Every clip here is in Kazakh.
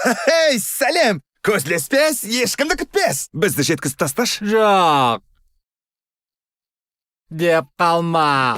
Ей, сәлем! Көзлеспес, ешкімді күтпес. Бізді жеткізіп тасташ. Жоқ. Деп қалма.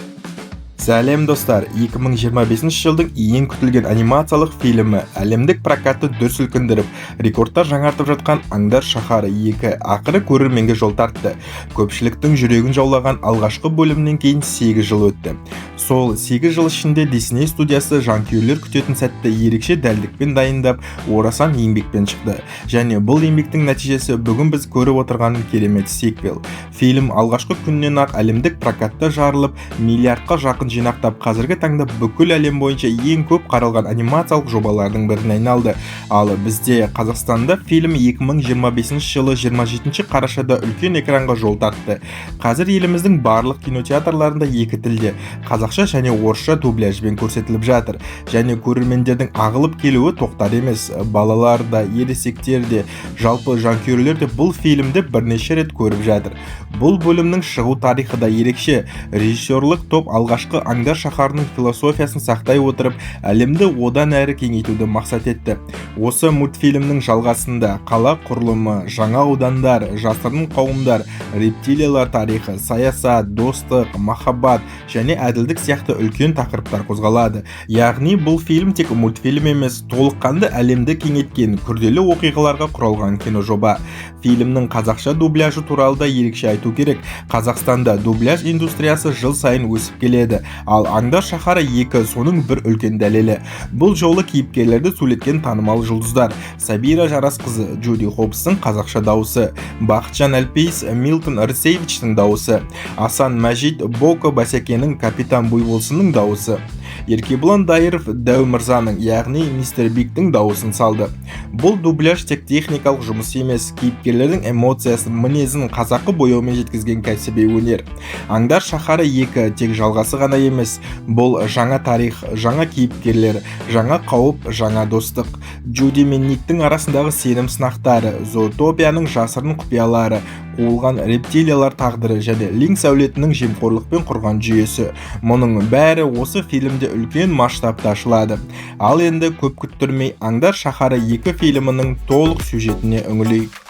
Сәлем достар, 2025 жылдың ең күтілген анимациялық фильмі әлемдік прокатты дүр сілкіндіріп, рекордтар жаңартып жатқан Аңдар шаһары 2 ақыры көрерменге жол тартты. Көпшіліктің жүрегін жаулаған алғашқы бөлімнен кейін 8 жыл өтті. Сол 8 жыл ішінде Disney студиясы жанкүйерлер күтетін сәтті ерекше дәлдікпен дайындап, орасан еңбекпен шықты. Және бұл еңбектің нәтижесі бүгін біз көріп отырған керемет сиквел. Фильм алғашқы күннен ақ әлемдік прокатта жарылып, миллиардқа жақын жинақтап, қазіргі таңда бүкіл әлем бойынша ең көп қаралған анимациялық жобалардың біріне айналды. Ал бізде Қазақстанда фильм 2025 жылы 27 қарашада үлкен экранға жол тартты. Қазір еліміздің барлық кинотеатрларында екі тілде, қазақша және орысша дубляжбен көрсетіліп жатыр. Және көрермендердің ағылып келуі тоқтар емес. Балалар да, ересектер де, жалпы жанкүйерлер де бұл фильмді бірнеше рет көріп жатыр. Бұл бөлімнің шығу тарихы да ерекше. Режиссерлік топ алғашқы Аңдар шаһарының философиясын сақтай отырып, әлемді одан әрі кеңейтуді мақсат етті. Осы мультфильмнің жалғасында қала құрылымы, жаңа аудандар, жасырын қауымдар, рептилиялар тарихы, саясат, достық, махаббат және әділдік сияқты үлкен тақырыптар қозғалады. Яғни бұл фильм тек мультфильм емес, толыққанды әлемді кеңейткен күрделі оқиғаларға құралған киножоба. Фильмнің қазақша дубляжы туралы да ерекше айту керек. Қазақстанда дубляж индустриясы жыл сайын өсіп келеді, ал Аңдар шаһары 2 соның бір үлкен дәлелі. Бұл жолы кейіпкерлерді сөйлеткен танымал жұлдыздар: Сабира Жарасқызы, Джуди Хопстың қазақша дауысы, Бақытжан Әлпейіс, Милтон Рысевичтің дауысы, Асан Мәжит, Боко Басекенің, Капитан Буйволсының дауысы, Еркебұлан Дайыров Дәу Мырзаның, яғни Мистер Биктің дауысын салды. Бұл дубляж тек техникалық жұмыс емес, кейіпкерлердің эмоциясын, мінезін қазақы бояумен жеткізген кәсіби өнер. Аңдар шаһары 2 тек жалғасы ғана емес, бұл жаңа тарих, жаңа кейіпкерлер, жаңа қауіп, жаңа достық. Джуди мен Никтің арасындағы сенім сынақтары, Зоотопияның жасырын құпиялары, қуылған рептилиялар тағдыры және Линк сәулетінің жемқорлықпен құрған жүйесі. Мұның бәрі осы фильмде үлкен масштабта ашылады. Ал енді көп күттірмей Аңдар шаһары 2 фильмінің толық сюжетіне үңілейік.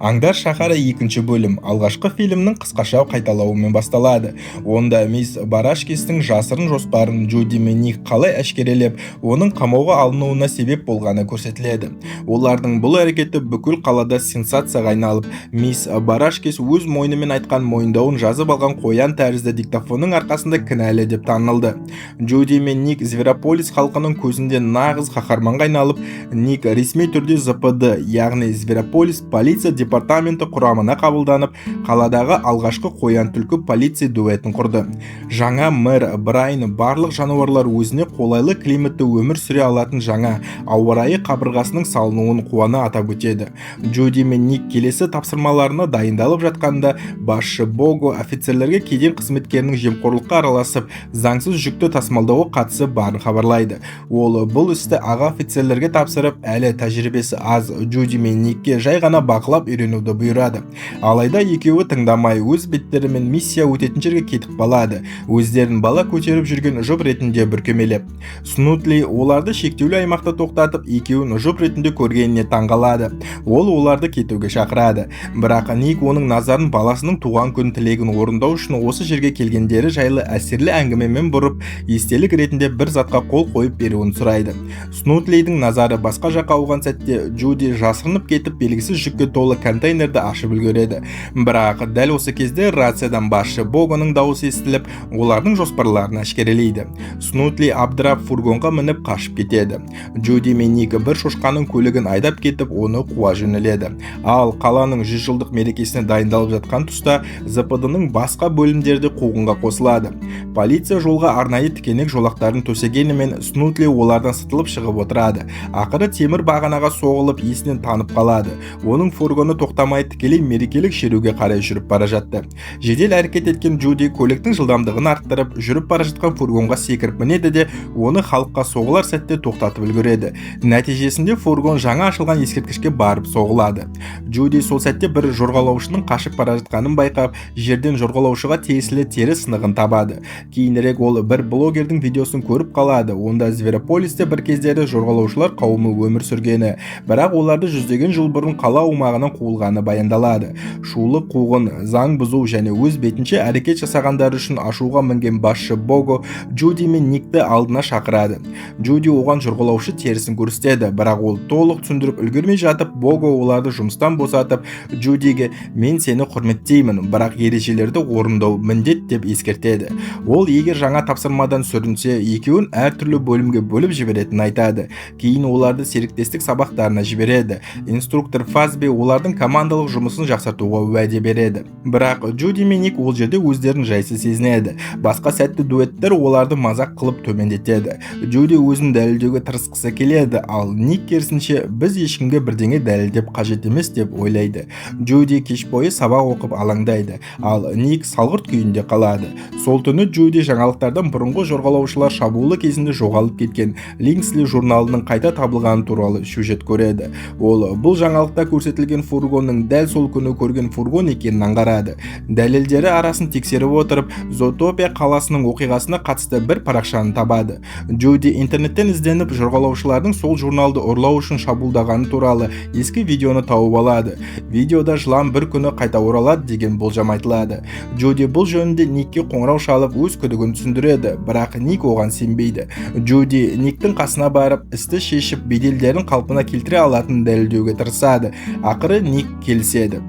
Аңдар шаһары 2 бөлім алғашқы фильмнің қысқаша қайталауымен басталады. Онда мисс Барашкестің жасырын жоспарын Джуди мен Ник қалай әшкерелеп, оның қамауға алынуына себеп болғаны көрсетіледі. Олардың бұл әрекеті бүкіл қалада сенсацияға айналып, мисс Барашкес өз мойнымен айтқан мойындауын жазып алған қоян тәрізді диктофонның арқасында кінәлі деп танылды. Джуди мен Ник Зверополис халқының көзінде нағыз қаһарманға айналып, Ник ресми түрде ЗПД, яғни Зверополис полиция департаменті құрамына қабылданып, қаладағы алғашқы қоян түлкі полиция дуэтін құрды. Жаңа мэр Брайан барлық жануарлар өзіне қолайлы климатты өмір сүре алатын жаңа ауа райы қабырғасының салынуын қуана атап өтеді. Джуди мен Ник келесі тапсырмаларына дайындалып жатқанда, басшы Бого офицерлерге кеден қызметкерінің жемқорлыққа араласып, заңсыз жүкті тасымалдауға қатысы барын хабарлайды. Ол бұл істі аға офицерлерге тапсырып, әлі тәжірибесі аз Джуди мен Никке жай ғана бақылап үйренуді бұйырады. Алайда екеуі тыңдамай өз беттерімен миссия өтетін жерге кетіп қалады, өздерін бала көтеріп жүрген жұп ретінде бүркемелеп. Снутли оларды шектеулі аймақта тоқтатып, екеуін жұп ретінде көргеніне таңғалады. Ол оларды кетуге шақырады. Бірақ Ник оның назарын баласының туған күн тілегін орындау үшін осы жерге келгендері жайлы әсерлі әңгімемен бұрып, естелік ретінде бір затқа қол қойып беруін сұрайды. Снутлидің назары басқа жаққа ауған сәтте Джуди жасырынып кетіп, белгісіз жүкке толы контейнерді ашып үлгереді. Бірақ дәл осы кезде рациядан басшы Богоның дауысы естіліп, олардың жоспарларын әшкерелейді. Снутли абдырап фургонға мініп қашып кетеді. Джуди мен Ник бір шошқаның көлігін айдап кетіп, оны қуа жөнеледі. Ал қаланың 100 жылдық мерекесіне дайындалып жатқан тұста ЗПД-ның басқа бөлімдерді қуғынға қосылады. Полиция жолға арнайы тікенек жолақтарын төсегенімен Снутли олардан сытылып шығып отырады. Ақыры темір бағанаға соғылып, есінен танып қалады. Оның фургоны тоқтамай тікелей мерекелік шеруге қарай жүріп бара жатты. Жедел әрекет еткен Джуди көліктің жылдамдығын арттырып, жүріп бара жатқан фургонға секіріп мінеді де, оны халыққа соғылар сәтте тоқтатып үлгереді. Нәтижесінде фургон жаңа ашылған ескерткішке барып соғылады. Джуди сол сәтте бір жорғалаушының қашып бара жатқанын байқап, жерден жорғалаушыға тиесілі тері сынығын табады. Кейінірек ол бір блогердің видеосын көріп қалады. Онда Зверополисте бір кездері жорғалаушылар қауымы өмір сүргені, бірақ оларды жүздеген жыл бұрын қала аумағынан қуылғаны баяндалады. Шулы қуғын, заң бұзу және өз бетінше әрекет жасағандар үшін ашуға мінген басшы Бого Джуди мен Никті алдына шақырады. Джуди оған жорғалаушы терісін көрсетеді, бірақ ол толық түсіндіріп үлгермей жатып, Бого оларды жұмыстан босатып, Джудиге "Мен сені құрметтеймін, бірақ ережелерді орындау міндет" деп ескертеді. Ол егер жаңа тапсырмадан сүрінсе, екеуін әртүрлі бөлімге бөліп жіберетінін айтады. Кейін оларды серіктестік сабақтарына жібереді. Инструктор Фазби олардың командалық жұмысын жақсартуға уәде береді. Бірақ Джуди мен Ник ол жерде өздерін жайсыз сезінеді. Басқа сәтті дуэттер оларды мазақ қылып төмендетеді. Джуди өзін дәлелдеуге тырысқысы келеді, ал Ник керісінше "Біз ешкімге бірдеңе дәлелдеп қажет емес" деп ойлайды. Джуди кеш бойы сабақ оқып алаңдайды, ал Ник салғырт күйінде қалады. Сол түні Джуди жаңалықтардан бұрынғы жорғалаушылар шабуылы кезінде жоғалып кеткен Лингсли журналының қайта табылғаны туралы сюжет көреді. Ол бұл жаңалықта көрсетілген фургонның дәл сол күні көрген фургон екенін аңғарады. Дәлелдері арасын тексеріп отырып, Зоотопия қаласының оқиғасына қатысты бір парақшаны табады. Джуди интернеттен ізденіп, жорғалаушылардың сол журналды ұрлау үшін шабуылдағаны туралы ескі видеоны тауып алады. Видеода жылан бір күні қайта оралады деген болжам айтылады. Джуди бұл жөнінде Никке қоңырау шалып өз күдігін түсіндіреді, бірақ Ник оған сенбейді. Джуди Никтің қасына барып, істі шешіп, беделдерін қалпына келтіре алатынын дәлелдеуге тырысады. Ақыры Ник келіседі.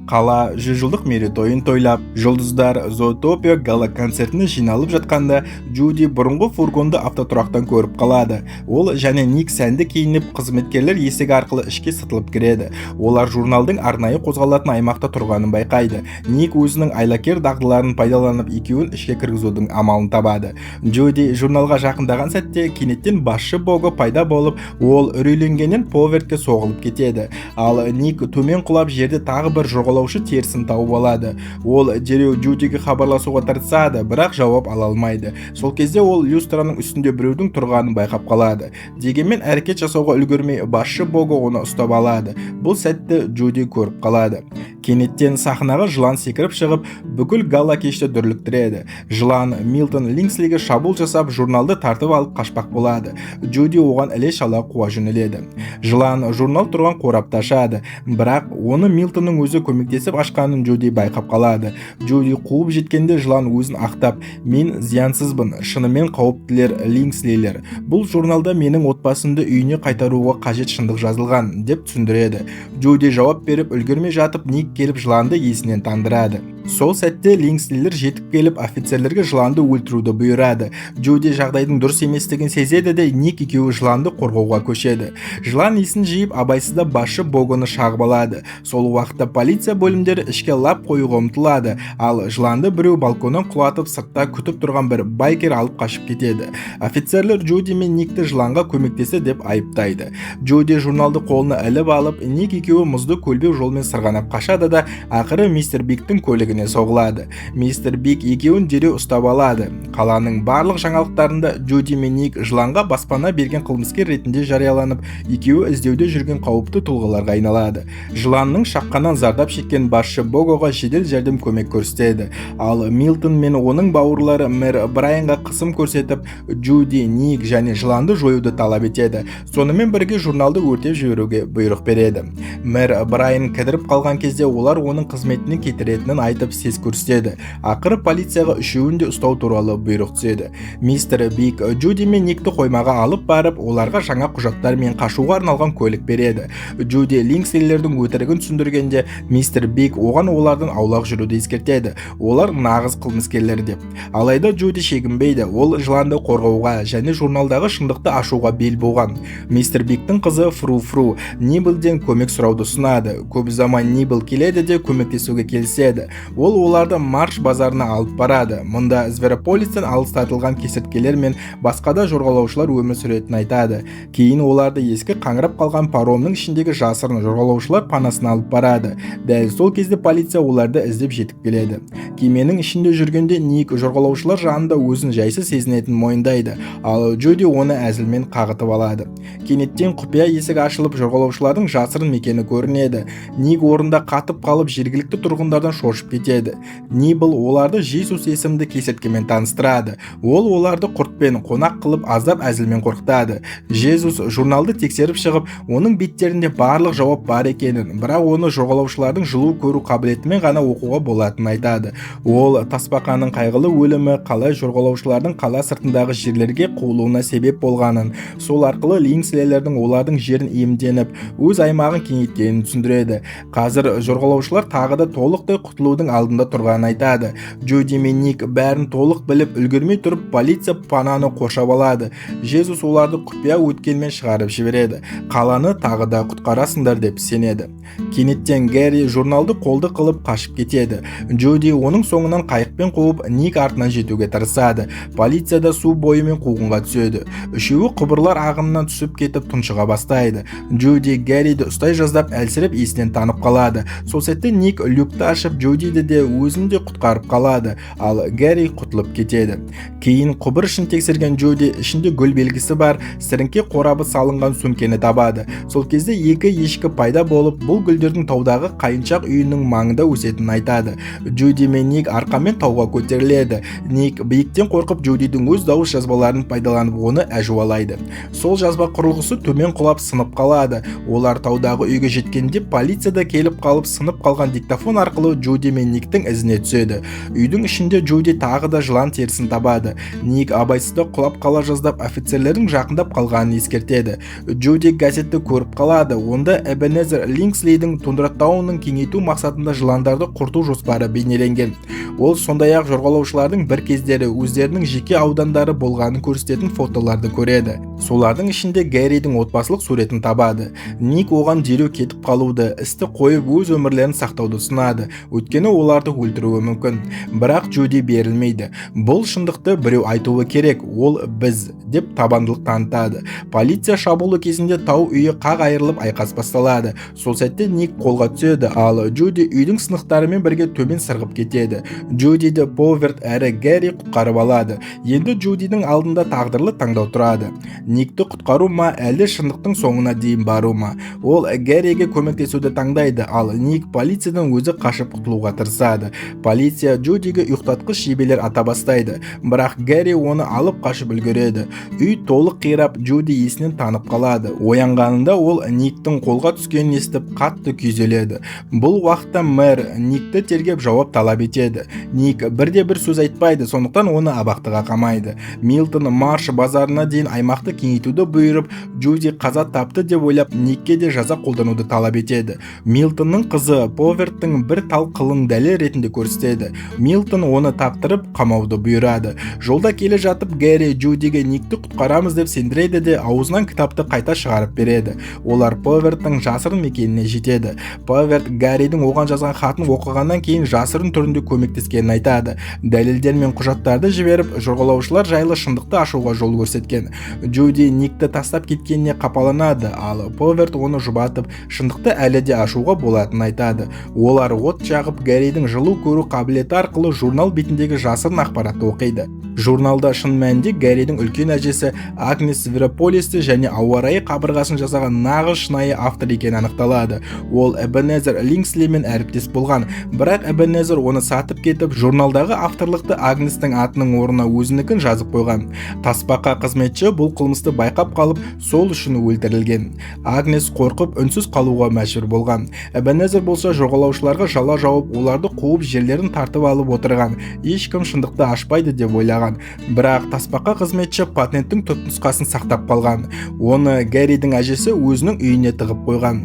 Қала 100 жылдық мерейтойын тойлап, жұлдыздар Зоотопия гала концертіне жиналып жатқанда, Джуди бұрынғы фургонды автотұрақтан көріп қалады. Ол және Ник сәнді киініп, қызметкерлер есік арқылы ішке сытылып кіреді. Олар журналдың арнайы қозғалатын аймақта тұрғанын байқайды. Ник өзінің айлакер дағдыларын пайдаланып, екеуін ішке кіргізудің амалын табады. Джуди журналға жақындаған сәтте кенеттен басшы Бого пайда болып, ол үрейленгеннен Повертке соғылып кетеді. Ал Ник төмен құлап жерде тағы бір жорғалаушы терісін тауып алады. Ол дереу Джудиге хабарласуға тырысады, бірақ жауап ала алмайды. Сол кезде ол люстраның үстінде біреудің тұрғанын байқап қалады. Дегенмен әрекет жасауға үлгермей, басшы Бого оны ұстап алады. Бұл сәтті Джуди көріп қалады. Кенеттен сахнаға жылан секіріп шығып, бүкіл гала кешті дүрліктіреді. Жылан Милтон Лингслиге шабуыл жасап, журналды тартып алып қашпақ болады. Джуди оған іле-шала қуа жөнеледі. Жылан журнал тұрған қорапты ашады, бірақ оны Милтонның өзі көмектесіп ашқанын Джуди байқап қалады. Джуди қуып жеткенде жылан өзін ақтап, "Мен зиянсызбын, шынымен қауіптілер Лингслилер. Бұл журналда менің отбасымды үйіне қайтаруға қажет шындық жазылған" деп түсіндіреді. Джуди жауап беріп үлгермей жатып, Ник келіп жыланды есінен тандырады. Сол сәтте Лингслилер жетіп келіп, офицерлерге жыланды өлтіруді бұйырады. Джуди жағдайдың дұрыс еместігін сезеді де, Ник екеуі жыланды қорғауға көшеді. Жылан есін жиып, абайсызда басшы Богоны шағып алады. Сол уақытта полиция бөлімдері ішке лап қоюға ұмтылады, ал жыланды біреу балконнан құлатып, сыртта күтіп тұрған бір байкер алып қашып кетеді. Офицерлер Джуди мен Никті жыланға көмектесті деп айыптайды. Джуди журналды қолына іліп алып, Ник екеуі мұзды көлбеу жолмен сырғанап қашады да, ақыры мистер Биктің көлігіне соғылады. Мистер Бик екеуін дереу ұстап алады. Қаланың барлық жаңалықтарында Джуди мен Ник жыланға баспана берген қылмыскер ретінде жарияланып, екеуі іздеуде жүрген қауіпті тұлғаларға айналады. Жыланның шаққаннан зардап шеккен басшы Богоға жедел жәрдем көмек көрсетеді, ал Милтон мен оның бауырлары мэр Брайанға қысым көрсетіп, Джуди, Ник және жыланды жоюды талап етеді. Сонымен бірге журналды өртеп жіберуге бұйрық береді. Мэр Брайан кідіріп қалған кезде олар оның қызметіне кетіретінін айтып сес көрсетеді. Ақыры полицияға үшеуін де ұстау туралы бұйрық түседі. Мистер Бик Джуди мен Никті қоймаға алып барып, оларға жаңа құжаттар мен қашуға арналған көлік береді. Джуди Лингслилердің өтірігін түсіндіргенде, мистер Бик оған олардың аулақ жүруді ескертеді. Олар нағыз қылмыскерлер деп. Алайда Джуди шегінбейді. Ол жыланды қорғауға және журналдағы шындықты ашуға бел буған. Мистер Биктің қызы Фру Нибелден көмек сұрауды ұсынады. Көп ұзамай Нибел келеді де көмектесуге келіседі. Ол оларды Марш базарына алып барады. Мұнда Зверополистен алыстатылған кесірткелер мен басқа да жорғалаушылар өмір сүретінін айтады. Кейін оларды ескі қаңырап қалған паромның ішіндегі жасырын жорғалаушылар панасына алып барады. Дәл сол кезде полиция оларды іздеп жетіп келеді. Кеменің ішінде жүргенде Ник жорғалаушылар жанында өзін жайсыз сезінетінін мойындайды, ал Джуди оны әзілмен қағытып алады. Кенеттен құпия есік ашылып, жорғалаушылардың жасырын мекені көрінеді. Ник орында қатып қалып, жергілікті тұрғындардан шошып кетеді. Нибл оларды Жесус есімді кесірткемен таныстырады. Ол оларды құртпен қонақ қылып, аздап әзілмен қорқытады. Жесус журналды тексеріп шығып, оның беттерінде барлық жауап бар екенін, бірақ оны жорғалаушылардың жылу көру қабілетімен ғана оқуға болатынын айтады. Ол тасбақаның қайғылы өлімі қалай жорғалаушылардың қала сыртындағы жерлерге қуылуына себеп болғанын, сол арқылы лингслейлердің олардың жерін иемденіп, өз аймағын кеңейткенін түсіндіреді. Қазір жорғалаушылар тағы да толықтай құтылудың алдында тұрғанын айтады. Джуди мен Ник бәрін толық біліп үлгермей тұрып, полиция пананы қоршап алады. Жесус оларды құпия өткелмен шығарып жібереді. Қаланы тағы да құтқарасыңдар деп сенеді. Кенеттен Гэри журналды қолды қылып қашып кетеді. Джуди оның соңынан қайықпен қуып, Ник артынан жетуге тырысады. Полиция да су бойымен қуғынға түседі. Үшеуі құбырлар ағынынан түсіп кетіп тұншыға бастайды. Джуди Гэриді ұстай жаздап әлсіреп есінен танып қалады. Сол сәтте Ник люкті ашып, Джудиді де өзін де құтқарып қалады, ал Гэри құтылып кетеді. Кейін құбыр ішін тексерген Джуди ішінде гүл белгісі бар сіріңке қорабы салынған сөмкені табады. Сол кезде екі ешкі пайда болып, бұл гүлдердің таудағы қайыншақ үйінің маңында өсетінін айтады. Джуди мен Ник арқамен тауға көтеріледі. Ник биіктен қорқып Джудидің өз дауыс жазбаларын пайдаланып оны әжуалайды. Сол жазба құрылғысы төмен құлап сынып қалады. Олар таудағы үйге жеткенде полицияда келіп қалып, сынып қалған диктофон арқылы Джуди мен Никтің ізіне түседі. Үйдің ішінде Джуди тағы да жылан терісін табады. Ник абайсызда құлап қала жаздап офицерлердің жақындап қалғанын ескертеді. Джуди газетті көріп қалады. Онда Эбенезер Лингслейдің Тундратауының кеңейту мақсатында жыландарды құрту жоспары бейнеленген. Ол сондай-ақ жорғалаушылардың бір кездері өздерінің жеке аудандары болғанын көрсететін фотоларды көреді. Солардың ішінде Гэридің отбасылық суретін табады. Ник оған дереу кетіп қалуды, істі қойып өз өмірлерін сақтауды ұсынады. Өйткені оларды өлтіруі мүмкін. Бірақ Джуди берілмейді. Бұл шындықты біреу айтуы керек, ол біз, деп табандылық танытады. Полиция шабуылы кезінде тау үйі қақ айырылып айқас басталады. Сол сәтте Ник қолға түседі, ал Джуди үйдің сынықтарымен бірге төмен сырғып кетеді. Джудиді Поверт әрі Гэри құтқарып алады. Енді Джудидің алдында тағдырлы таңдау тұрады. Никті құтқару ма, әлде шындықтың соңына дейін бару ма? Ол Гэриге көмектесуді таңдайды, ал Ник полициядан өзі қашып құтылуға тырысады. Полиция Джудиге ұйықтатқыш жебелер ата бастайды, бірақ Гэри оны алып қашып үлгереді. Үй толық қирап, Джуди есінен танып қалады. Оянғанында ол Никтің қолға түскенін естіп қатты күйзеледі. Бұл уақытта мэр Никті тергеп жауап талап етеді. Ник бірде-бір сөз айтпайды, сондықтан оны абақтыға қамайды. Милтон Марш базарына дейін аймақты кеңейтуді бұйырып, Джуди қаза тапты деп ойлап, Никке де жаза қолдануды талап етеді. Милтонның қызы Поверттің бір тал қылын дәлел ретінде көрсетеді. Милтон оны таптырып, қамауды бұйырады. Жолда келе жатып, Гэри Джудиге Никті құтқарамыз деп сендіреді де аузынан кітапты қайта шығарып береді. Олар Поверттің жасырын мекеніне жетеді. Поверт Гэридің оған жазған хатын оқығаннан кейін жасырын түрінде көмектескенін айтады. Дәлелдер мен құжаттарды жіберіп, жорғалаушылар жайлы шындықты ашуға жол көрсеткен. Джуди Никті тастап кеткеніне қапаланады, ал Поверт оны жұбатып, шындықты әлі де ашуға болатынын айтады. Олар от жағып, Гэридің жылу көру қабілеті арқылы журнал бетіндегі жасырын ақпаратты оқиды. Журналда шын мәнінде Гэридің үлкен әжесі Агнес Зверополисті және ауа райы қабырғасын жасаған нағыз шынайы автор екені анықталады. Ол Эбенезер Лингслеймен әріптес болған, бірақ Эбенезер оны сатып кетіп, журналдағы авторлықты Агнестің атының орнына өзінікін жазып қойған. Тасбақа қызметші бұл қылмысты байқап қалып, сол үшін өлтірілген. Агнес қорқып, үнсіз қалуға мәжбүр болған. Эбенезер болса жорғалаушыларға жала жауып, оларды қуып жерлерін тартып алып отырған. Ешкім шындықты ашпайды деп ойлаған. Бірақ тасбақа қызметші патенттің түпнұсқасын сақтап қалған. Оны Гэридің әжесі өзінің үйіне тығып қойған.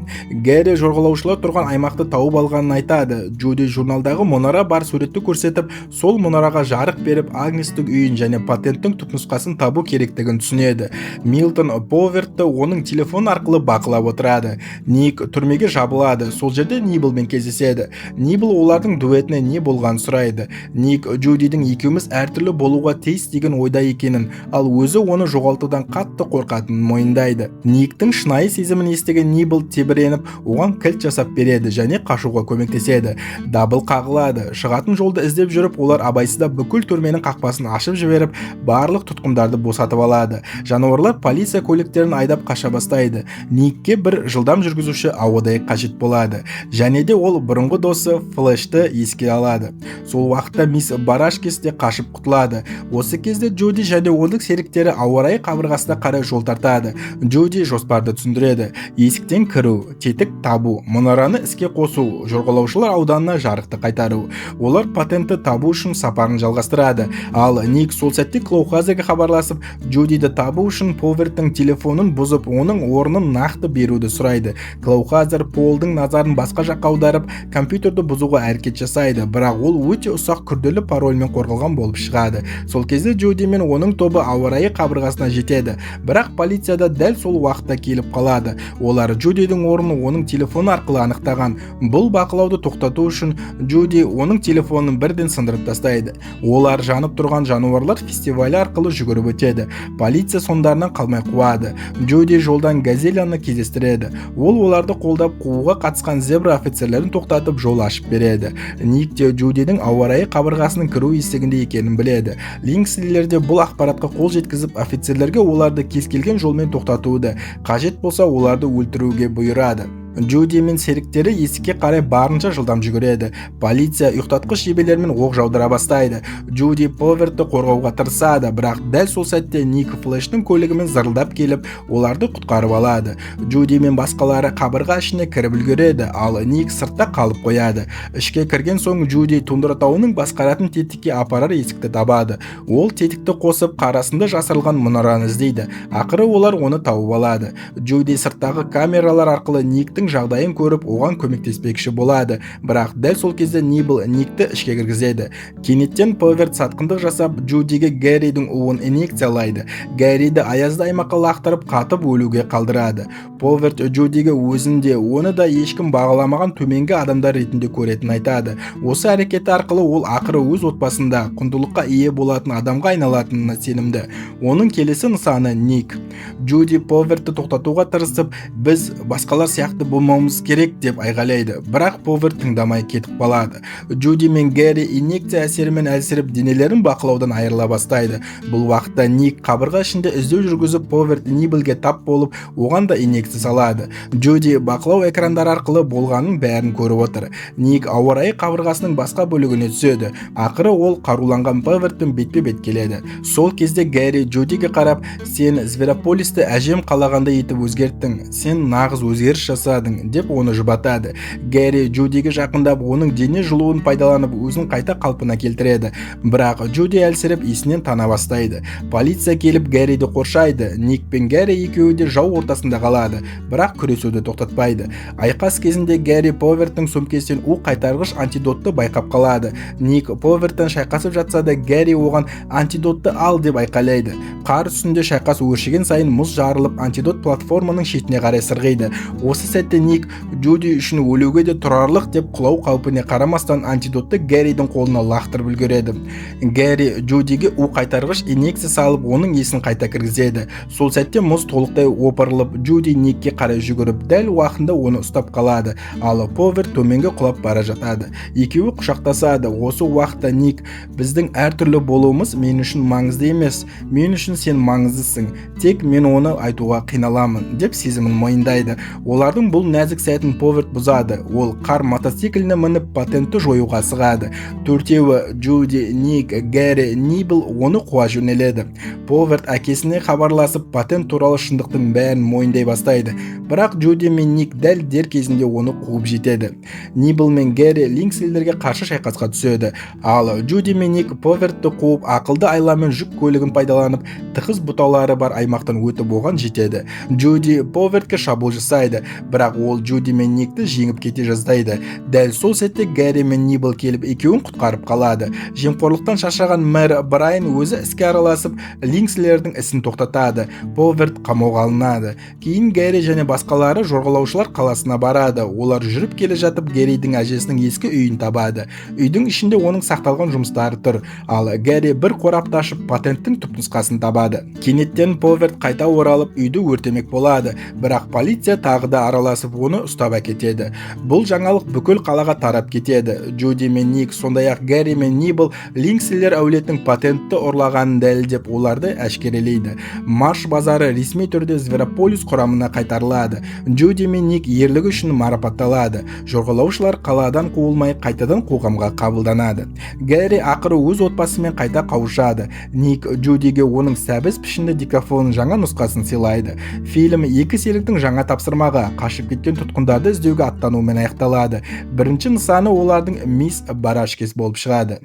Гэри жорғалаушылар тұрған аймақты тауып алғанын айтады. Джуди журналдағы мұнара бар суретті көрсетіп, сол мұнараға жарық беріп, Агнестің үйін және патенттің түпнұсқасын табу керектігін түсінеді. Милтон Повертті оның телефон арқылы бақылап отырады. Ник түрмеге жабылады. Сол жерде Нибелмен кездеседі. Нибел олардың дуэтіне не болған сұрайды. Ник Джудидің екеуміз әртүрлі болуға тиіс деген ойда екенін, ал өзі оны жоғалтудан қатты қорқатынын мойындайды. Никтің шынайы сезімін естіген Нибел тебіреніп, оған кілт жасап береді және қашуға көмектеседі. Дабыл қағылады. Шығатын жолды іздеп жүріп, олар абайсызда бүкіл түрменің қақпасын ашып жіберіп, барлық тұтқындарды босатып алады. Жануарлар полиция көліктерін айдап қаша бастайды. Никке бір жылдам жүргізуші ауадай қажет болады. Және де ол бұрынғы досы Флешті еске алады. Сол уақытта мисс Барашкес те қашып құтылады. Осы кезде Джуди және оның серіктері ауа райы қабырғасына қарай жол тартады. Джуди жоспарды түсіндіреді. Есіктен кіру, тетік табу, мұнараны іске қосу, жорғалаушылар ауданына жарықты қайтару. Олар патентті табу үшін сапарын жалғастырады. Ал Ник сол сәтте Клоухазерге хабарласып, Джудиді табу үшін Поверттің телефонын бұзып, оның орнын нақты беруді сұрайды. Клоухазер Полдың назарын басқа жаққа аударып, компьютерді бұзуға әрекет жасайды, бірақ ол өте ұсақ күрделі парольмен қорғалған болып шығады. Сол кезде Джуди мен оның тобы ауа райы қабырғасына жетеді, бірақ полицияда дәл сол уақытта келіп қалады. Олар Джудидің орнын оның телефоны арқылы анықтаған. Бұл бақылауды тоқтату үшін Джуди оның телефонын бірден сындырып тастайды. Олар жанып тұрған жануарлар фестивалі арқылы жүгіріп өтеді. Полиция сондарынан қалмай қуады. Джуди жолдан Газелияны кездестіреді. Ол оларды қолдап қууға қатысқан зебра офицерлерін тоқтатып жол ашып береді. Ник те Джудидің ауа райы қабырғасының кіру есігінде екенін біледі. Линкслилерде бұл ақпаратқа қол жеткізіп, офицерлерге оларды кез келген жолмен тоқтатуды, қажет болса оларды өлтіруге бұйырады. Джуди мен серіктері есікке қарай барынша жылдам жүгіреді. Полиция ұйықтатқыш жебелермен оқ жаудыра бастайды. Джуди Повертті қорғауға тырысады, бірақ дәл сол сәтте Ник Флештің көлігімен зырылдап келіп, оларды құтқарып алады. Джуди мен басқалары қабырға ішіне кіріп үлгереді, ал Ник сыртта қалып қояды. Ішке кірген соң Джуди тундра тауының басқаратын тетікке апарар есікті табады. Ол тетікті қосып, қарасында жасырылған мұнараны іздейді. Ақыры олар оны тауып алады. Джуди сырттағы камералар арқылы Никтің жағдайын көріп, оған көмектеспекші болады, бірақ дәл сол кезде Нибел Никті ішке кіргізеді. Кенеттен Поверт сатқындық жасап, Джудиге Гэридің уын инъекциялайды. Гэриді аязды аймаққа лақтырып, қатып өлуге қалдырады. Поверт Джудиге өзінде оны да ешкім бағаламаған төменгі адамдар ретінде көретін айтады. Осы әрекеті арқылы ол ақыры өз отбасында құндылыққа ие болатын адамға айналатынына сенімді. Оның келесі нысаны Ник. Джуди Повертті тоқтатуға тырысып, біз басқалар сияқты болмауымыз керек деп айғайлайды, бірақ Поверт тыңдамай кетіп қалады. Джуди мен Гэри инъекция әсерімен әлсіреп, денелерін бақылаудан айырыла бастайды. Бұл уақытта Ник қабырға ішінде іздеу жүргізіп, Поверт Нибелге тап болып, оған да инъекция салады. Джуди бақылау экрандары арқылы болғанның бәрін көріп отыр. Ник ауа райы қабырғасының басқа бөлігіне түседі. Ақыры ол қаруланған Повертпен бетпе-бет келеді. Сол кезде Гэри Джудиге қарап, сен Зверополисті әжем қалағанда етіп өзгерттің, сен нағыз өзгеріс жасадың деп оны жұбатады. Гэри Джудиге жақындап, оның дене жылуын пайдаланып, өзін қайта қалпына келтіреді. Бірақ Джуди әлсіреп, есінен тана бастайды. Полиция келіп Гэриді қоршайды. Ник пен Гэри екеуі де жау ортасында қалады, бірақ күресуді тоқтатпайды. Айқас кезінде Гэри Поверттің сөмкесінен у қайтарғыш антидотты байқап қалады. Ник Поверттен шайқасып жатса да, Гэри оған антидотты ал деп айқайлайды. Қар үстінде шайқас өршіген сайын мұз жарылып, антидот платформаның шетіне қарай сырғиды. Осы сәтте Ник Джуди үшін өлуге де тұрарлық деп құлау қаупіне қарамастан антидотты Гэридің қолына лақтырып үлгереді. Гэри Джудиге у қайтарғыш инъекция салып, оның есін қайта кіргізеді. Сол сәтте мұз толықтай опырылып, Джуди Никке қарай жүгіріп, дәл уақытында оны ұстап қалады, ал Поверт төменге құлап бара жатады. Екеуі құшақтасады. Осы уақытта Ник, біздің әртүрлі болуымыз мен үшін маңызды емес, мен үшін сен маңыздысың, тек мен оны айтуға қиналамын деп сезімін мойындайды. Олардың бұл нәзік сәтін Поверт бұзады. Ол қар мотоцикліне мініп патентті жоюға асығады. Төртеуі Джуди, Ник, Гэри, Нибел оны қуа жөнеледі. Поверт әкесіне хабарласып, патент туралы шындықтың бәрін мойындай бастайды. Бірақ Джуди мен Ник дәл дер кезінде оны қуып жетеді. Нибел мен Гэри Линкслилерге қарсы шайқасқа түседі. Ал Джуди мен Ник Повертті қуып, ақылды айламен жүк көлігін пайдаланып, тығыз бұталары бар аймақтан өтіп оған жетеді. Джуди Повертке шабуыл жасайды, бірақ бірақ ол Джуди мен Никті жеңіп кете жаздайды. Дәл сол сәтте Гарри мен Нибл келіп екеуін құтқарып қалады. Жемқорлықтан шаршаған мэр Брайан өзі іске араласып, Линкслердің ісін тоқтатады. Поверт қамауға алынады. Кейін Гарри және басқалары жорғалаушылар қаласына барады. Олар жүріп келе жатып Гарридің әжесінің ескі үйін табады. Үйдің ішінде оның сақталған жұмыстары тұр. Ал Гарри бір қорапты ашып патенттің түпнұсқасын табады. Кенеттен Поверт қайта оралып үйді өртемек болады. Бірақ полиция тағы да араласып оны ұстап әкетеді. Бұл жаңалық бүкіл қалаға тарап кетеді. Джуди мен Ник, сондай-ақ Гарри мен Нибл Линкслер әулетінің патентті ұрлағанын дәлелдеп оларды әшкерелейді. Марш базары ресми түрде Зверополис құрамына қайтарылады. Джуди мен Ник ерлігі үшін марапатталады. Жорғалаушылар қаладан қуылмай қайтадан қоғамға қабылданады. Гарри ақыры өз отбасымен қайта қауышады. Ник Джудиге оның сәбіз пішінді диктофонның жаңа нұсқасын сыйлайды. Фильм екі серіктің жаңа тапсырмаға, қашып кеткен тұтқындарды іздеуге аттануымен аяқталады. Бірінші нысаны олардың Мисс Барашкес болып шығады.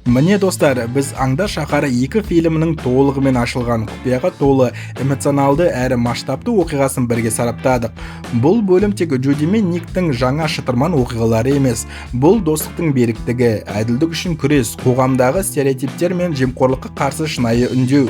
Міне достар, біз Аңдар шаһары 2 фильмінің толығымен ашылған, құпияға толы, эмоционалды әрі масштабты оқиғасын бірге сараптадық. Бұл бөлім тек Джуди мен Никтің жаңа шытырман оқиғалары емес. Бұл достықтың беріктігі, әділдік үшін күрес, қоғамдағы стереотиптер мен жемқорлыққа қарсы шынайы үндеу.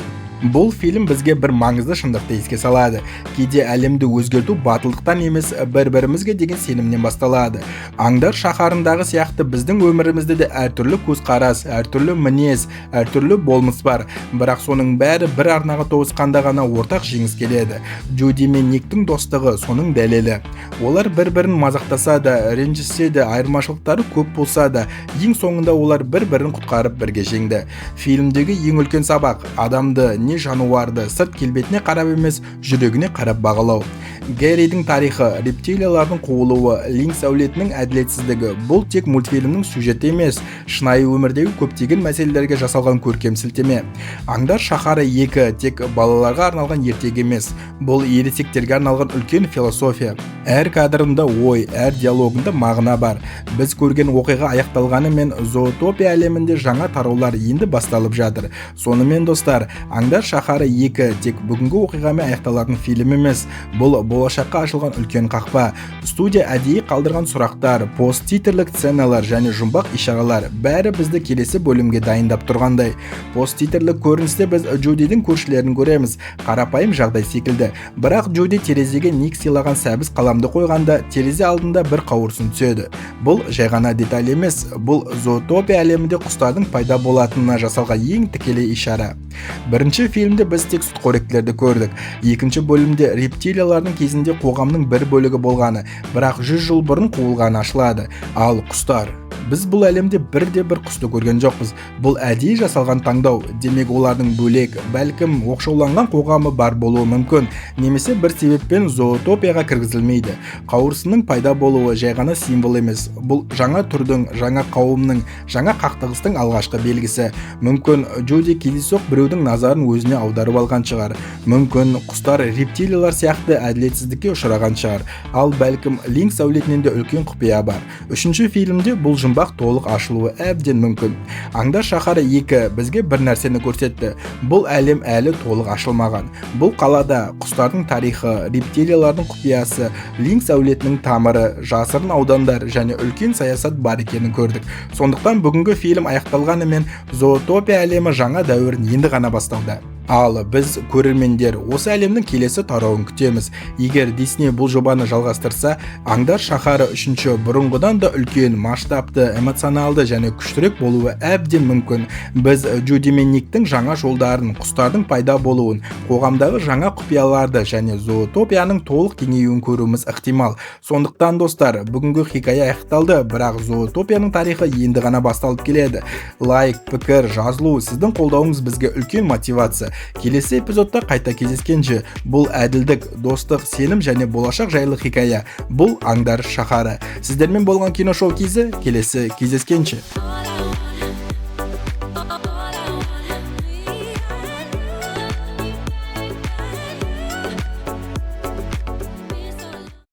Бұл фильм бізге бір маңызды шындықты еске салады. Кейде әлемді өзгерту батылдықтан емес, бір-бірімізге деген сенімнен басталады. Аңдар шаһарындағы сияқты біздің өмірімізде де әртүрлі көзқарас, әртүрлі мінез, әртүрлі болмыс бар. Бірақ соның бәрі бір арнаға тоғысқанда ғана ортақ жеңіс келеді. Джуди мен Никтің достығы соның дәлелі. Олар бір-бірін мазақтаса да, ренжісе де, айырмашылықтары көп болса да, ең соңында олар бір-бірін құтқарып бірге жеңді. Фильмдегі ең үлкен сабақ адамды не жануарды сырт келбетіне қарап емес, жүрегіне қарап бағалау. Гарридің тарихы, рептилиялардың қуылуы, Линкс әулетінің әділетсіздігі — бұл тек мультфильмнің сюжеті емес, шынайы өмірдегі көптеген мәселелерге жасалған көркем сілтеме. Аңдар шаһары 2 тек балаларға арналған ертегі емес, бұл ересектерге арналған үлкен философия. Әр кадрында ой, әр диалогында мағына бар. Біз көрген оқиға аяқталғанымен зоотопия әлемінде жаңа тараулар енді басталып жатыр. Сонымен достар, Аңдар шаһары 2 тек бүгінгі оқиғамен аяқталатын фильм емес, бұл болашаққа ашылған үлкен қақпа. Студия әдейі қалдырған сұрақтар, посттитрлік сценалар және жұмбақ ишаралар бәрі бізді келесі бөлімге дайындап тұрғандай. Посттитрлік көріністе біз Джудидің көршілерін көреміз, қарапайым жағдай секілді. Бірақ Джуди терезеге Ник сыйлаған сәбіз қаламды қойғанда, терезе алдында бір қауырсын түседі. Бұл жай ғана деталь емес, бұл зоотопия әлемінде құстардың пайда болатынына жасалған ең тікелей ишара. Бірінші фильмде біз тек сүтқоректілерді көрдік. Екінші бөлімде рептилиялардың кезінде қоғамның бір бөлігі болғаны, бірақ 100 жыл бұрын қуылғаны ашылады. Ал құстар, біз бұл әлемде бірде-бір құсты көрген жоқпыз. Бұл әдейі жасалған таңдау. Демек олардың бөлек, бәлкім оқшауланған қоғамы бар болуы мүмкін, немесе бір себеппен зоотопияға кіргізілмейді. Қауырсынның пайда болуы жай ғана символ емес. Бұл жаңа түрдің, жаңа қауымның, жаңа қақтығыстың алғашқы белгісі. Мүмкін Джуди кездейсоқ біреудің назарын өзіне аударып алған шығар. Мүмкін құстар рептилиялар сияқты әділетсіздікке ұшыраған шығар. Ал бәлкім Линкс әулетінен де үлкен құпия бар. Үшінші фильмде бұл жұмбақ толық ашылуы әбден мүмкін. Аңдар шаһары 2 бізге бір нәрсені көрсетті. Бұл әлем әлі толық ашылмаған. Бұл қалада құстардың тарихы, рептилиялардың құпиясы, Линкс әулетінің тамыры, жасырын аудандар және үлкен саясат бар екенін көрдік. Сондықтан бүгінгі фильм аяқталғанымен зоотопия әлемі жаңа дәуірін енді ғана бастауда. Ал біз көрермендер осы әлемнің келесі тарауын күтеміз. Егер Disney бұл жобаны жалғастырса, Аңдар шаһары 3 бұрынғыдан да үлкен, масштабты, эмоционалды және күштірек болуы әбден мүмкін. Біз Джуди мен Никтің жаңа жолдарын, құстардың пайда болуын, қоғамдағы жаңа құпияларды және зоотопияның толық кеңеюін көруіміз ықтимал. Сондықтан достар, бүгінгі хикая аяқталды, бірақ зоотопияның тарихы енді ғана басталып келеді. Лайк, пікір, жазылу, сіздің қолдауыңыз бізге үлкен мотивация. Келесі эпизодта қайта кездескенше, бұл әділдік, достық, сенім және болашақ жайлы хикая. Бұл Аңдар шаһары. Сіздермен болған киношоу кезі, келесі кездескенше.